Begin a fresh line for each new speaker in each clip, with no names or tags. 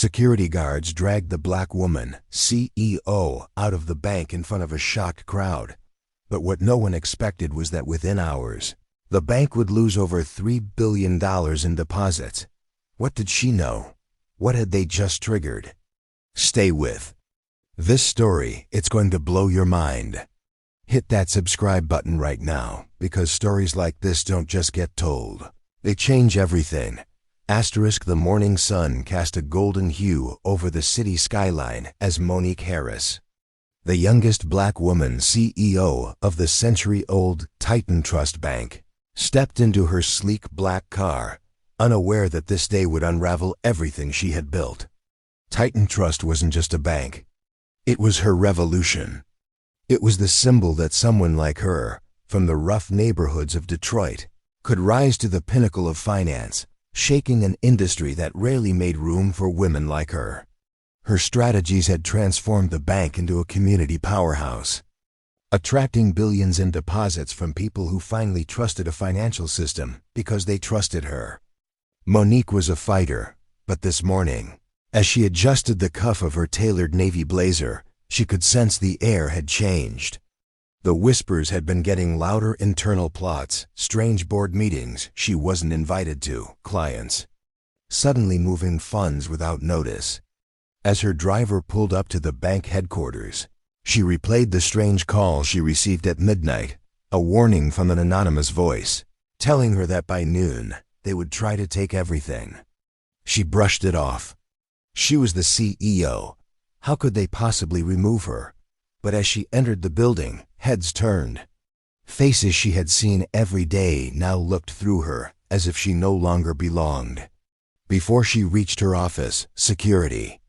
Security guards dragged the black woman, CEO, out of the bank in front of a shocked crowd. But what no one expected was that within hours, the bank would lose over $3 billion in deposits. What did she know? What had they just triggered? Stay with this story. It's going to blow your mind. Hit that subscribe button right now, because stories like this don't just get told. They change everything. The morning sun cast a golden hue over the city skyline as Monique Harris, the youngest black woman CEO of the century-old Titan Trust Bank, stepped into her sleek black car, unaware that this day would unravel everything she had built. Titan Trust wasn't just a bank. It was her revolution. It was the symbol that someone like her, from the rough neighborhoods of Detroit, could rise to the pinnacle of finance, shaking an industry that rarely made room for women like her. Her strategies had transformed the bank into a community powerhouse, attracting billions in deposits from people who finally trusted a financial system because they trusted her. Monique was a fighter, but this morning, as she adjusted the cuff of her tailored navy blazer, she could sense the air had changed. The whispers had been getting louder. Internal plots, strange board meetings she wasn't invited to, clients suddenly moving funds without notice. As her driver pulled up to the bank headquarters, she replayed the strange call she received at midnight, a warning from an anonymous voice, telling her that by noon they would try to take everything. She brushed it off. She was the CEO. How could they possibly remove her? But as she entered the building, heads turned. Faces she had seen every day now looked through her as if she no longer belonged. Before she reached her office, security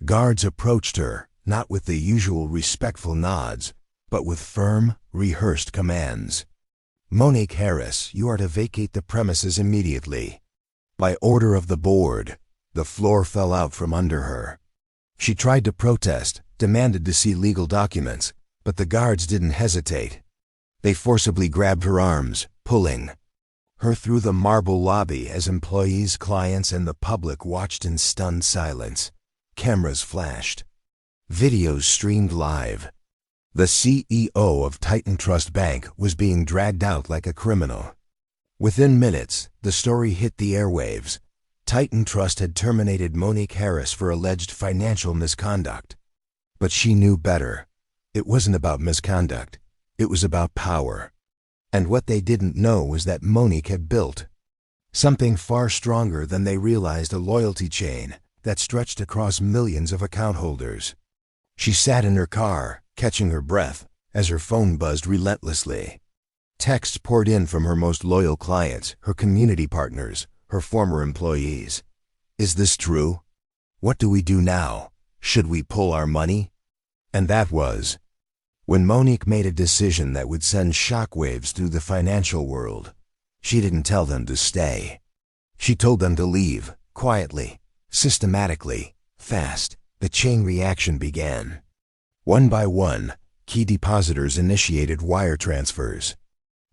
guards approached her, not with the usual respectful nods, but with firm, rehearsed commands. Monique Harris, you are to vacate the premises immediately. By order of the board, the floor fell out from under her. She tried to protest, demanded to see legal documents, but the guards didn't hesitate. They forcibly grabbed her arms, pulling her through the marble lobby as employees, clients, and the public watched in stunned silence. Cameras flashed. Videos streamed live. The CEO of Titan Trust Bank was being dragged out like a criminal. Within minutes, the story hit the airwaves. Titan Trust had terminated Monique Harris for alleged financial misconduct. But she knew better. It wasn't about misconduct. It was about power. And what they didn't know was that Monique had built something far stronger than they realized, a loyalty chain that stretched across millions of account holders. She sat in her car, catching her breath, as her phone buzzed relentlessly. Texts poured in from her most loyal clients, her community partners, her former employees. Is this true? What do we do now? Should we pull our money? And that was when Monique made a decision that would send shockwaves through the financial world. She didn't tell them to stay. She told them to leave, quietly, systematically, fast. The chain reaction began. One by one, key depositors initiated wire transfers.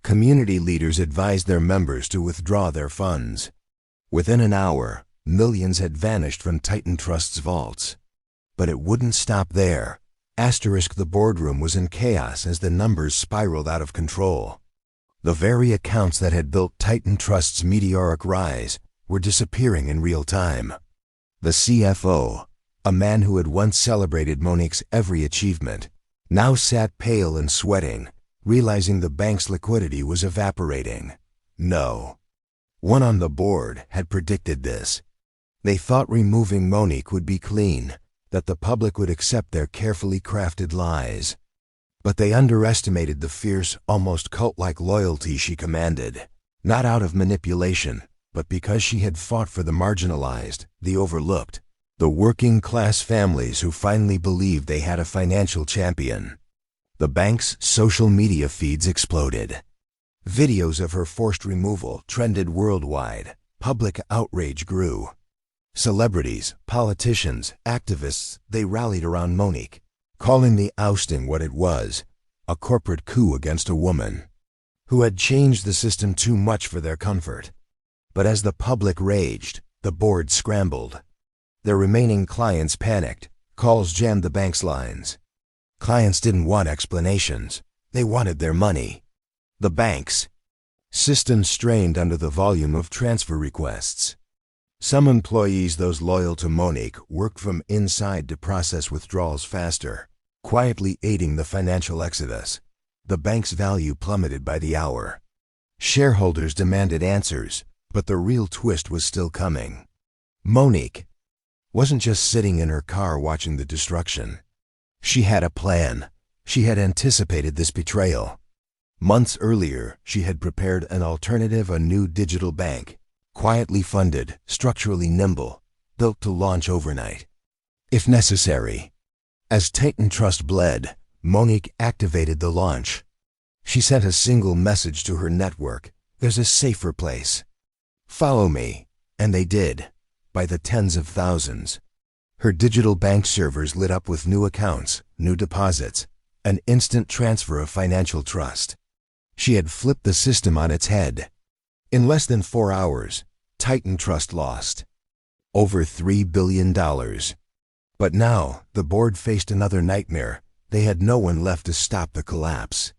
Community leaders advised their members to withdraw their funds. Within an hour, millions had vanished from Titan Trust's vaults. But it wouldn't stop there. The boardroom was in chaos as the numbers spiraled out of control. The very accounts that had built Titan Trust's meteoric rise were disappearing in real time. The CFO, a man who had once celebrated Monique's every achievement, now sat pale and sweating, realizing the bank's liquidity was evaporating. No one on the board had predicted this. They thought removing Monique would be clean, that the public would accept their carefully crafted lies. But they underestimated the fierce, almost cult-like loyalty she commanded, not out of manipulation, but because she had fought for the marginalized, the overlooked, the working-class families who finally believed they had a financial champion. The bank's social media feeds exploded. Videos of her forced removal trended worldwide. Public outrage grew. Celebrities, politicians, activists, they rallied around Monique, calling the ousting what it was, a corporate coup against a woman who had changed the system too much for their comfort. But as the public raged, the board scrambled. Their remaining clients panicked. Calls jammed the bank's lines. Clients didn't want explanations. They wanted their money. The bank's system strained under the volume of transfer requests. Some employees, those loyal to Monique, worked from inside to process withdrawals faster, quietly aiding the financial exodus. The bank's value plummeted by the hour. Shareholders demanded answers, but the real twist was still coming. Monique wasn't just sitting in her car watching the destruction. She had a plan. She had anticipated this betrayal. Months earlier, she had prepared an alternative, a new digital bank, quietly funded, structurally nimble, built to launch overnight, if necessary. As Titan Trust bled, Monique activated the launch. She sent a single message to her network: there's a safer place. Follow me. And they did, by the tens of thousands. Her digital bank servers lit up with new accounts, new deposits, an instant transfer of financial trust. She had flipped the system on its head. In less than 4 hours, Titan Trust lost over $3 billion. But now, the board faced another nightmare. They had no one left to stop the collapse.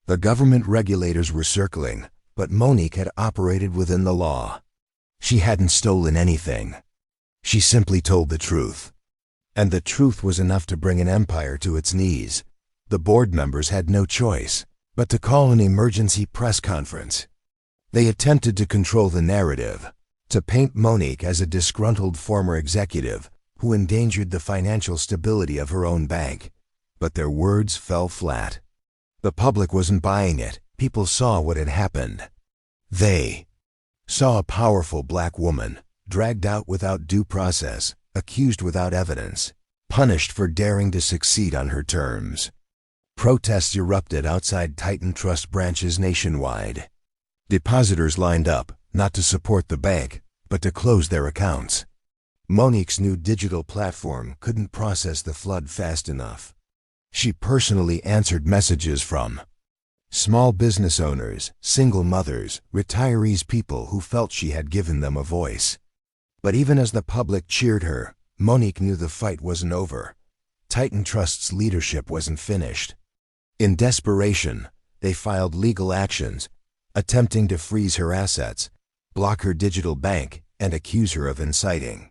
The government regulators were circling, but Monique had operated within the law. She hadn't stolen anything. She simply told the truth. And the truth was enough to bring an empire to its knees. The board members had no choice but to call an emergency press conference. They attempted to control the narrative, to paint Monique as a disgruntled former executive who endangered the financial stability of her own bank. But their words fell flat. The public wasn't buying it. People saw what had happened. They saw a powerful black woman, dragged out without due process, accused without evidence, punished for daring to succeed on her terms. Protests erupted outside Titan Trust branches nationwide. Depositors lined up, not to support the bank, but to close their accounts. Monique's new digital platform couldn't process the flood fast enough. She personally answered messages from small business owners, single mothers, retirees, people who felt she had given them a voice. But even as the public cheered her, Monique knew the fight wasn't over. Titan Trust's leadership wasn't finished. In desperation, they filed legal actions, attempting to freeze her assets, block her digital bank, and accuse her of inciting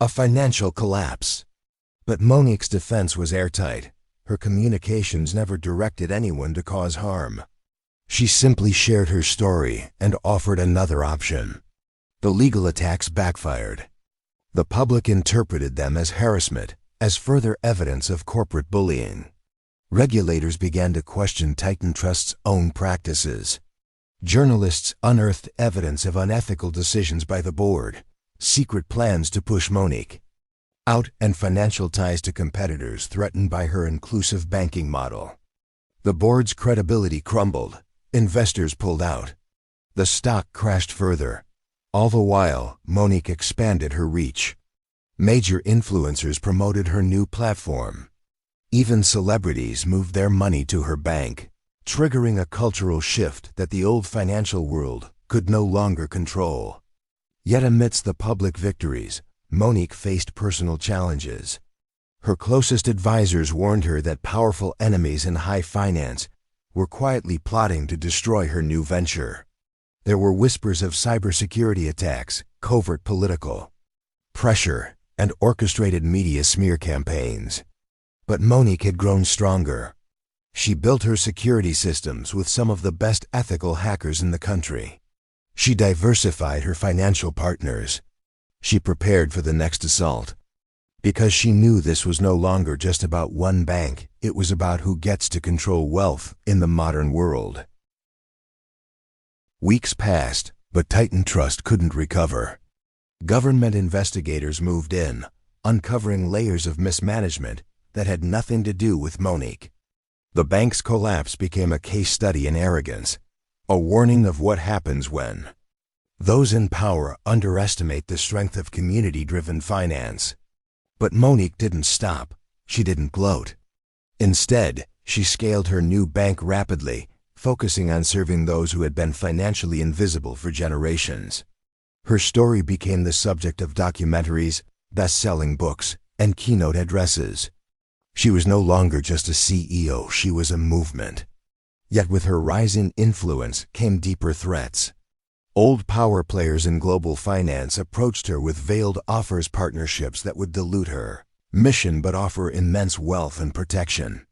a financial collapse. But Monique's defense was airtight. Her communications never directed anyone to cause harm. She simply shared her story and offered another option. The legal attacks backfired. The public interpreted them as harassment, as further evidence of corporate bullying. Regulators began to question Titan Trust's own practices. Journalists unearthed evidence of unethical decisions by the board, secret plans to push Monique out, and financial ties to competitors threatened by her inclusive banking model. The board's credibility crumbled. Investors pulled out. The stock crashed further. All the while, Monique expanded her reach. Major influencers promoted her new platform. Even celebrities moved their money to her bank, triggering a cultural shift that the old financial world could no longer control. Yet amidst the public victories, Monique faced personal challenges. Her closest advisors warned her that powerful enemies in high finance were quietly plotting to destroy her new venture. There were whispers of cybersecurity attacks, covert political pressure, and orchestrated media smear campaigns. But Monique had grown stronger. She built her security systems with some of the best ethical hackers in the country. She diversified her financial partners. She prepared for the next assault. Because she knew this was no longer just about one bank, it was about who gets to control wealth in the modern world. Weeks passed, but Titan Trust couldn't recover. Government investigators moved in, uncovering layers of mismanagement that had nothing to do with Monique. The bank's collapse became a case study in arrogance, a warning of what happens when those in power underestimate the strength of community-driven finance. But Monique didn't stop. She didn't gloat. Instead, she scaled her new bank rapidly, focusing on serving those who had been financially invisible for generations. Her story became the subject of documentaries, best-selling books, and keynote addresses. She was no longer just a CEO, she was a movement. Yet with her rising influence came deeper threats. Old power players in global finance approached her with veiled offers, partnerships that would dilute her mission but offer immense wealth and protection.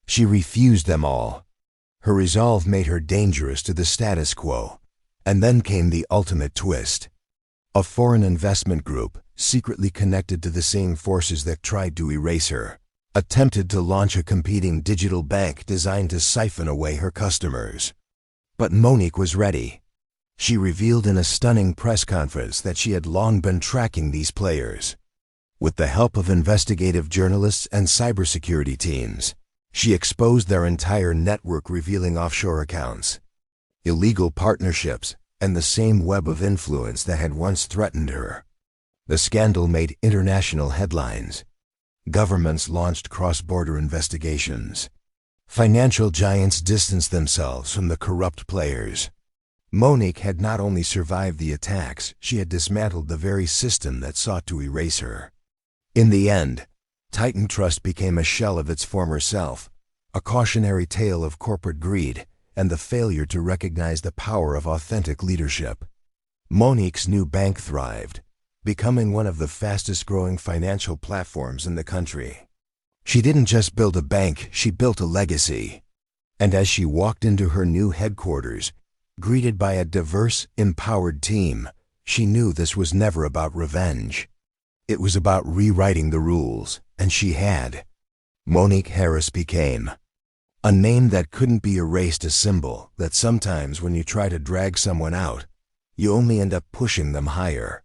She refused them all. Her resolve made her dangerous to the status quo. And then came the ultimate twist. A foreign investment group, secretly connected to the same forces that tried to erase her, attempted to launch a competing digital bank designed to siphon away her customers. But Monique was ready. She revealed in a stunning press conference that she had long been tracking these players. With the help of investigative journalists and cybersecurity teams, she exposed their entire network, revealing offshore accounts, illegal partnerships, and the same web of influence that had once threatened her. The scandal made international headlines. Governments launched cross-border investigations. Financial giants distanced themselves from the corrupt players. Monique had not only survived the attacks, she had dismantled the very system that sought to erase her. In the end, Titan Trust became a shell of its former self, a cautionary tale of corporate greed and the failure to recognize the power of authentic leadership. Monique's new bank thrived, becoming one of the fastest-growing financial platforms in the country. She didn't just build a bank, she built a legacy. And as she walked into her new headquarters, greeted by a diverse, empowered team, she knew this was never about revenge. It was about rewriting the rules, and she had. Monique Harris became a name that couldn't be erased, a symbol that sometimes when you try to drag someone out, you only end up pushing them higher.